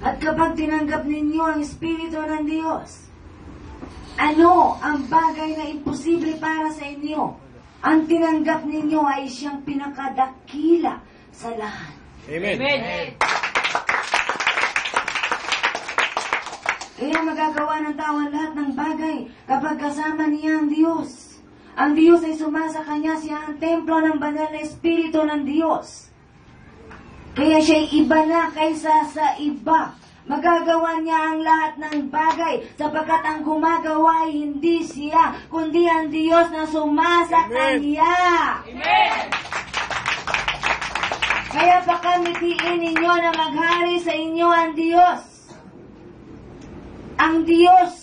At kapag tinanggap ninyo ang Espiritu ng Diyos, ano ang bagay na imposible para sa inyo? Ang tinanggap ninyo ay siyang pinakadakila sa lahat. Amen. Amen. Kaya magagawa ng tao ang lahat ng bagay kapag kasama niya ang Diyos. Ang Diyos ay sumasa kanya, siya ang templo ng banal na Espiritu ng Diyos. Kaya siya'y iba na kaysa sa iba. Magagawa niya ang lahat ng bagay sapagkat ang gumagawa ay hindi siya, kundi ang Diyos na sumasa kanya. Amen. Kaya pakamitiin ninyo na maghari sa inyo ang Diyos. Ang Diyos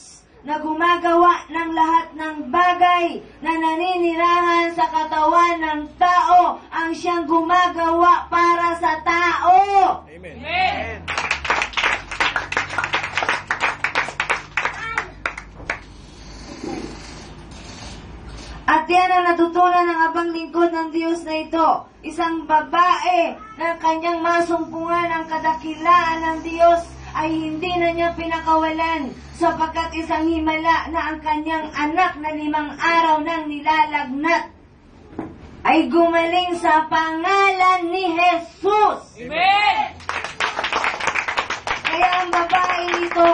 na gumagawa ng lahat ng bagay na naninirahan sa katawan ng tao, ang siyang gumagawa para sa tao. Amen. Amen. At yan ang natutunan ng abang lingkod ng Diyos na ito. Isang babae na kanyang masumpungan ang kadakilaan ng Diyos ay hindi na niya pinakawalan sapagkat isang himala na ang kanyang anak na 5 araw nang nilalagnat ay gumaling sa pangalan ni Jesus. Amen. Kaya ang babae ito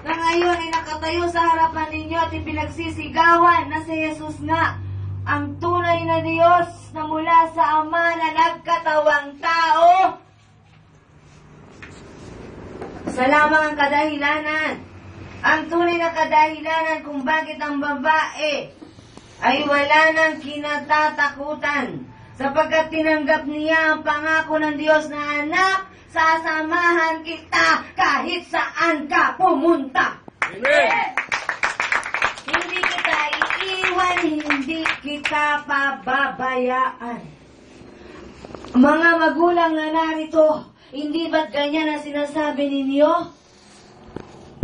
na ngayon ay nakatayo sa harapan ninyo at ipinagsisigawan na si Jesus nga ang tunay na Diyos na mula sa Ama na nagkatawang tao. Sa lamang ang kadahilanan, ang tunay na kadahilanan kung bakit ang babae ay wala nang kinatatakutan sapagkat tinanggap niya ang pangako ng Diyos na anak, sasamahan kita kahit saan ka pumunta. Amen. Hindi kita iiwan, hindi kita pababayaan. Mga magulang na narito, hindi ba't ganyan ang sinasabi ninyo?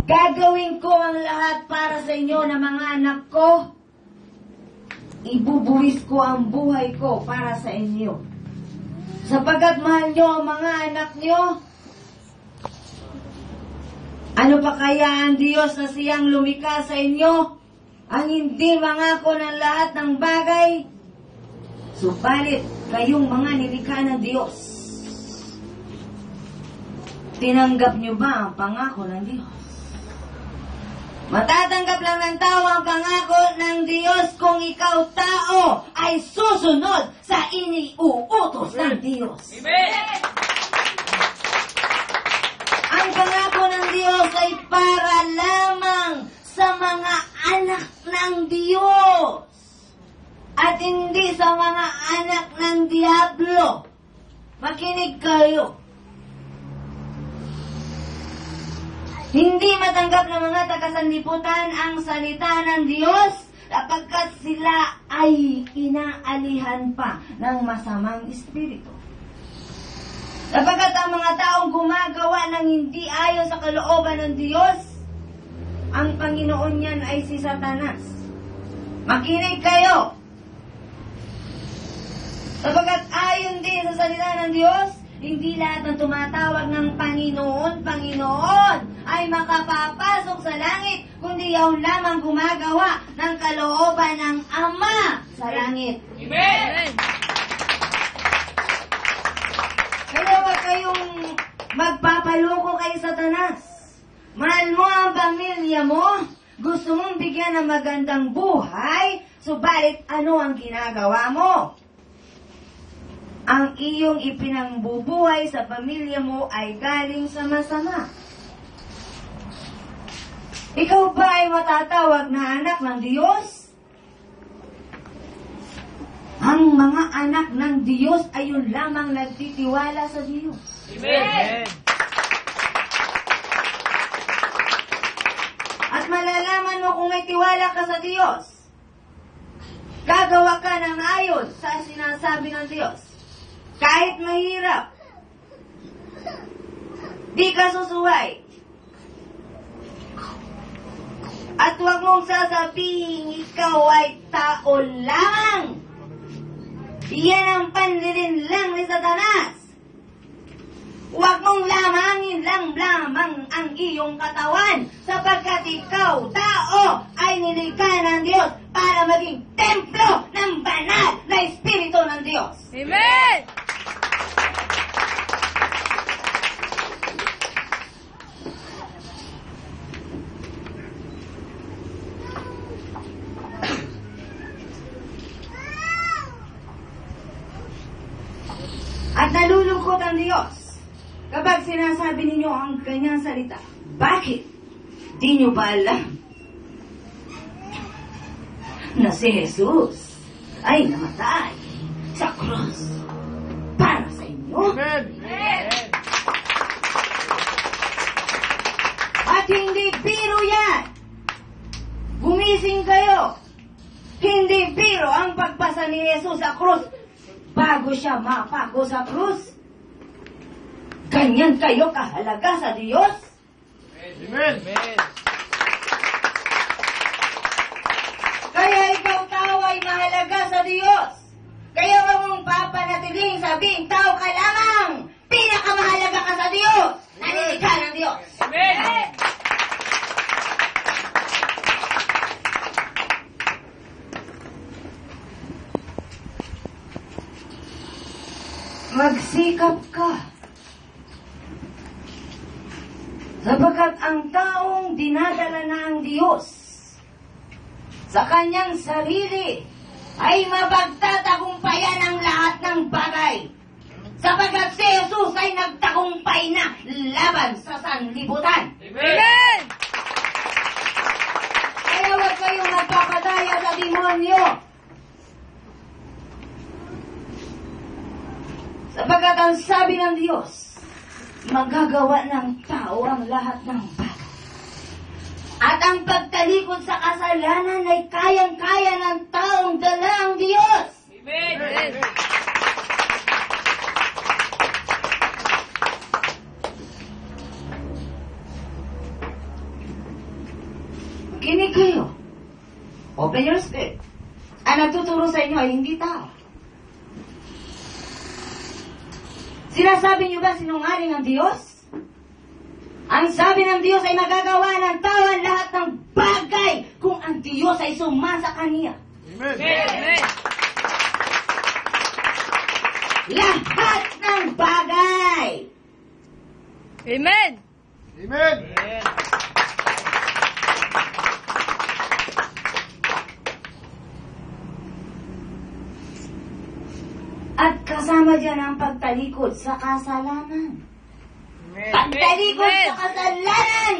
Gagawin ko ang lahat para sa inyo na mga anak ko. Ibubuwis ko ang buhay ko para sa inyo. Sapagkat mahal nyo ang mga anak nyo, ano pa kaya ang Diyos na siyang lumikha sa inyo, ang hindi mangako ng lahat ng bagay? Subalit, kayong mga nilikha ng Diyos, tinanggap nyo ba ang pangako ng Diyos? Matatanggap lang ng tao ang pangako ng Diyos kung ikaw tao ay susunod sa iniuutos ng Diyos. Amen. Ang pangako ng Diyos ay para lamang sa mga anak ng Diyos at hindi sa mga anak ng Diablo. Makinig kayo. Hindi matanggap ng mga tagasanlibutan ang salita ng Diyos sapagkat sila ay inaalihan pa ng masamang espiritu. Sapagkat ang mga taong gumagawa ng hindi ayon sa kalooban ng Diyos, ang Panginoon niyan ay si Satanas. Makinig kayo. Sapagkat ayon din sa salita ng Diyos, hindi lahat ng tumatawag ng Panginoon, Panginoon ay makapapasok sa langit, kundi yaw lamang gumagawa ng kalooban ng Ama sa langit. Amen. Kaya wag kayong magpapaloko kay Satanas. Mahal mo ang pamilya mo, gusto mong bigyan ng magandang buhay, subalit ano ang ginagawa mo? Ang iyong ipinangbubuhay sa pamilya mo ay galing sa masama. Ikaw ba ay matatawag na anak ng Diyos? Ang mga anak ng Diyos ay yun lamang nagtitiwala sa Diyos. Amen. At malalaman mo kung may tiwala ka sa Diyos. Gagawa ka ng ayon sa sinasabi ng Diyos. Kahit mahirap, di ka susuway. At huwag mong sasabihin ikaw ay tao lang. Yan ang panlilin lang ni Satanas. Huwag mong lamangin lang lamang ang iyong katawan, sapagkat ikaw, tao, ay nilikha ng Diyos para maging templo ng banal na Espiritu ng Diyos. Amen! At nalulungkot ang Diyos kapag sinasabi ninyo ang kanyang salita. Bakit? Di nyo ba alam na si Jesus ay namatay sa krus para sa inyo? Amen! At hindi biro yan. Gumising kayo. Hindi biro ang pagpasa ni Jesus sa krus bago siya mapako sa krus. Ganyan kayo kahalaga sa Diyos. Amen! Kaya ikaw tao ay mahalaga sa Diyos. Kaya wag mong papanatiling sabing tao ka lamang. Pinakamahalaga ka sa Diyos. Nanilikha ng Diyos. Amen! Magsikap ka. Sapagkat ang taong dinadala ng Diyos sa kanyang sarili ay mapagtatagumpayan ang lahat ng bagay. Sapagkat si Jesus ay nagtagumpay na laban sa sanlibutan. Amen! Kaya huwag kayong magpapadaya sa demonyo. Sapagkat ang sabi ng Diyos, magagawa ng tao ang lahat ng bagay. At ang pagtalikod sa kasalanan ay kayang-kaya ng taong dala ang Diyos. Amen! Kinig kayo. Open your spirit. Ang nagtuturo sa inyo ay hindi tao. Sinasabi niyo ba sinungaling ang Diyos? Ang sabi ng Diyos ay magagawa ng tao ang lahat ng bagay kung ang Diyos ay sumasa kaniya. Amen! Lahat ng bagay. Amen! Amen. At kasama dyan ang pagtalikod sa kasalanan. Pagtalikod sa kasalanan!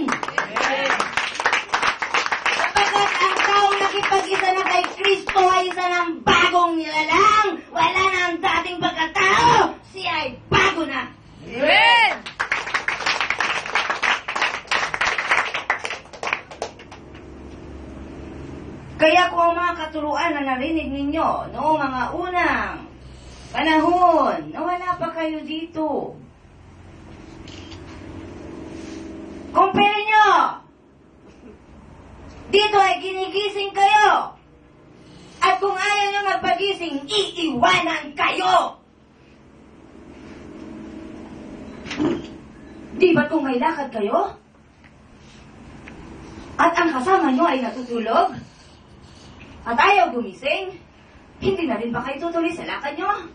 Sapagkat ang taong nakipag-isa na kay Kristo ay isa ng bagong nilalang. Wala na ang dating pagkatao. Siya ay bago na. Amen! Kaya kung ang mga katuruan na narinig ninyo noong mga unang panahon na wala pa kayo dito, compare nyo! Dito ay ginigising kayo. At kung ayaw nyo magpagising, iiwanan kayo. Di ba kung may lakad kayo? At ang kasama nyo ay natutulog? At ayaw gumising? Hindi na rin ba kayo tutuloy sa lakad nyo?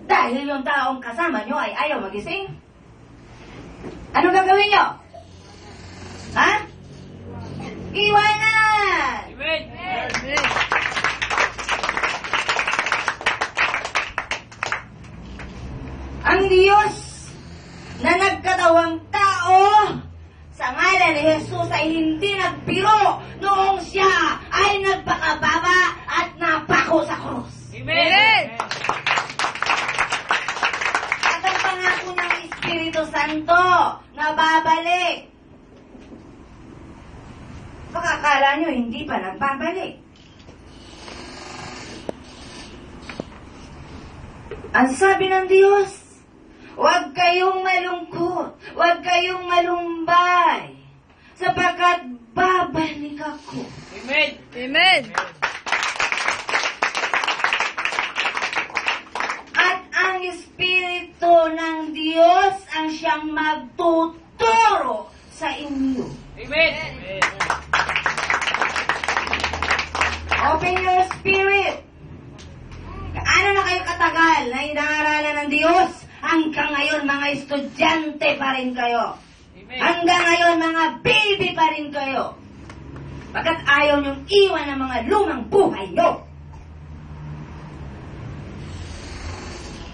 Dahil yung taong kasama nyo ay ayaw magising? Ano gagawin nyo? Ha? Iwanan! Amen! Ang Diyos na nagkatawang tao sa ngalan ni Jesus ay hindi nagbiro noong siya ay nagpakababa at napako sa krus. Amen! At ang pangako ng Espiritu Santo na babalik. Pakakala nyo hindi pa nagbabalik. Ang sabi ng Diyos, huwag kayong malungkot, huwag kayong malumbay, sapagkat babalik ako. Amen! Amen! At ang Espiritu ng Diyos ang siyang magtuturo magturo sa inyo. Amen. Open your spirit. Ano na kayo katagal na inaaralan ng Diyos? Hanggang ngayon, mga estudyante pa rin kayo. Amen. Hanggang ngayon, mga baby pa rin kayo. Pagkat ayaw niyong iwan ang mga lumang buhay niyo.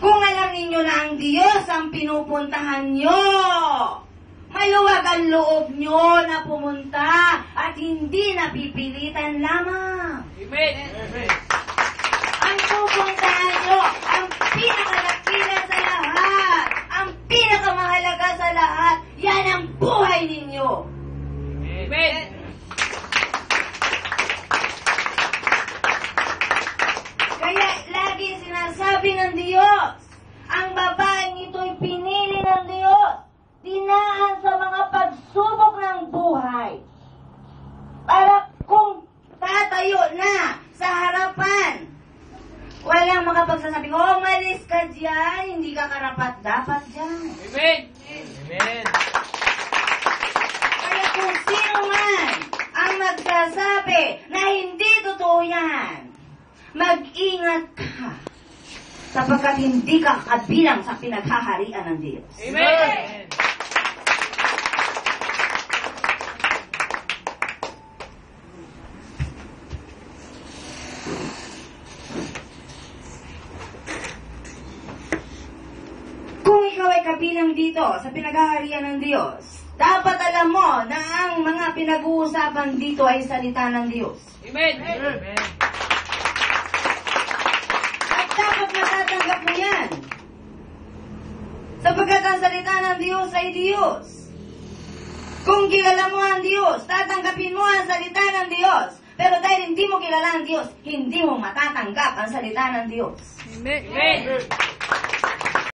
Kung alam ninyo na ang Diyos ang pinupuntahan nyo, maluwag ang loob nyo na pumunta at hindi napipilitan lamang. Amen. Ang pupuntahan nyo, ang pinakalakila sa lahat, ang pinakamahalaga sa lahat, yan ang buhay ninyo. Amen. Kaya lagi sinasabi ng Diyos, ang babaeng ito'y pinili ng Diyos, dinaan sa mga pagsubok ng buhay. Para kung tatayo na sa harapan, walang makapagsasabi, oh, malis ka dyan, hindi ka karapat-dapat dyan. Amen. Amen. Kaya kung sino man ang magsasabi na hindi totoo yan, mag-ingat ka, sapagkat hindi ka kabilang sa pinaghaharian ng Diyos. Amen. Kung ikaw ay kabilang dito sa pinaghaharian ng Diyos, dapat alam mo na ang mga pinag-uusapan dito ay salita ng Diyos. Amen. Amen. At dapat matatanggap mo yan. Sapagkat ang salita ng Diyos ay Diyos. Kung kilala mo ang Diyos, tatanggapin mo ang salita ng Diyos. Pero dahil hindi mo kilala ang Diyos, hindi mo matatanggap ang salita ng Diyos. Amen. Amen.